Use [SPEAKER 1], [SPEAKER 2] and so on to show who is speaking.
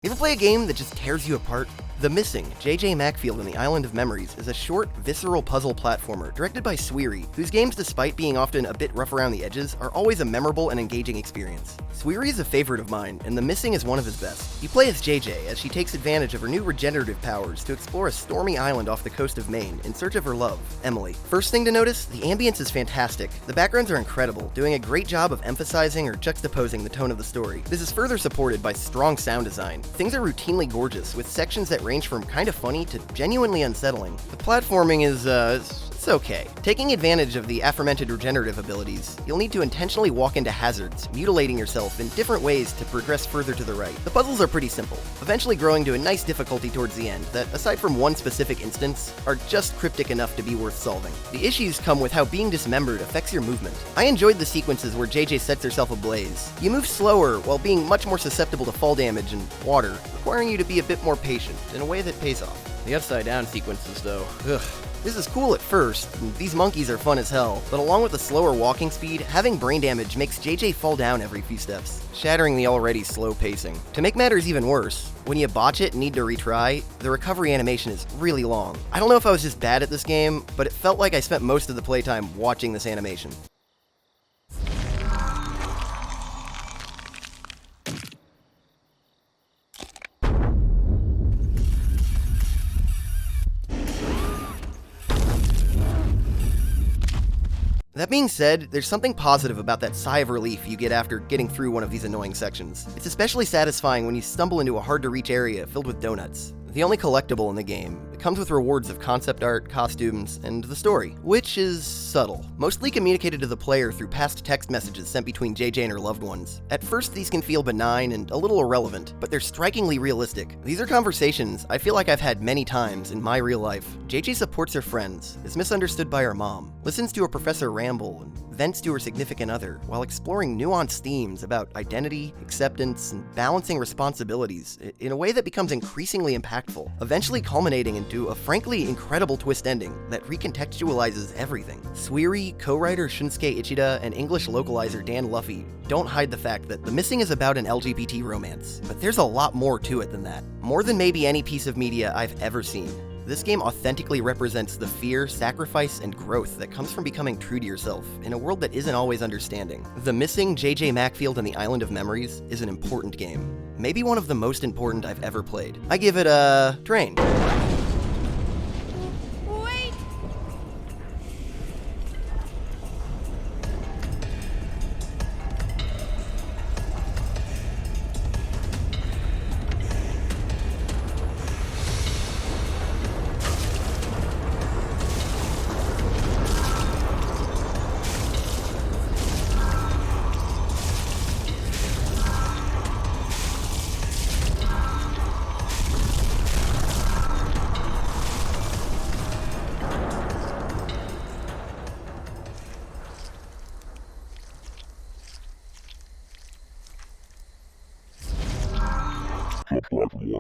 [SPEAKER 1] You ever play a game that just tears you apart? The Missing, J.J. Macfield and the Island of Memories is a short, visceral puzzle platformer directed by Swery, whose games, despite being often a bit rough around the edges, are always a memorable and engaging experience. Swery is a favorite of mine, and The Missing is one of his best. You play as JJ as she takes advantage of her new regenerative powers to explore a stormy island off the coast of Maine in search of her love, Emily. First thing to notice, the ambience is fantastic. The backgrounds are incredible, doing a great job of emphasizing or juxtaposing the tone of the story. This is further supported by strong sound design. Things are routinely gorgeous, with sections that range from kinda funny to genuinely unsettling. The platforming is, it's okay. Taking advantage of the aforementioned regenerative abilities, you'll need to intentionally walk into hazards, mutilating yourself in different ways to progress further to the right. The puzzles are pretty simple, eventually growing to a nice difficulty towards the end that, aside from one specific instance, are just cryptic enough to be worth solving. The issues come with how being dismembered affects your movement. I enjoyed the sequences where JJ sets herself ablaze. You move slower while being much more susceptible to fall damage and water, requiring you to be a bit more patient in a way that pays off. The upside-down sequences, though, ugh. This is cool at first, and these monkeys are fun as hell, but along with the slower walking speed, having brain damage makes JJ fall down every few steps, shattering the already slow pacing. To make matters even worse, when you botch it and need to retry, the recovery animation is really long. I don't know if I was just bad at this game, but it felt like I spent most of the playtime watching this animation. That being said, there's something positive about that sigh of relief you get after getting through one of these annoying sections. It's especially satisfying when you stumble into a hard-to-reach area filled with donuts. The only collectible in the game, it comes with rewards of concept art, costumes, and the story, which is subtle, mostly communicated to the player through past text messages sent between JJ and her loved ones. At first, these can feel benign and a little irrelevant, but they're strikingly realistic. These are conversations I feel like I've had many times in my real life. JJ supports her friends, is misunderstood by her mom, listens to her professor ramble, and vents to her significant other, while exploring nuanced themes about identity, acceptance, and balancing responsibilities in a way that becomes increasingly impactful, eventually culminating into a frankly incredible twist ending that recontextualizes everything. Swery, co-writer Shunsuke Ichida, and English localizer Dan Luffy don't hide the fact that The Missing is about an LGBT romance, but there's a lot more to it than that. More than maybe any piece of media I've ever seen. This game authentically represents the fear, sacrifice, and growth that comes from becoming true to yourself in a world that isn't always understanding. The Missing, J.J. Macfield and the Island of Memories is an important game. Maybe one of the most important I've ever played. I give it a train.
[SPEAKER 2] Wait!
[SPEAKER 3] Subscribe for more.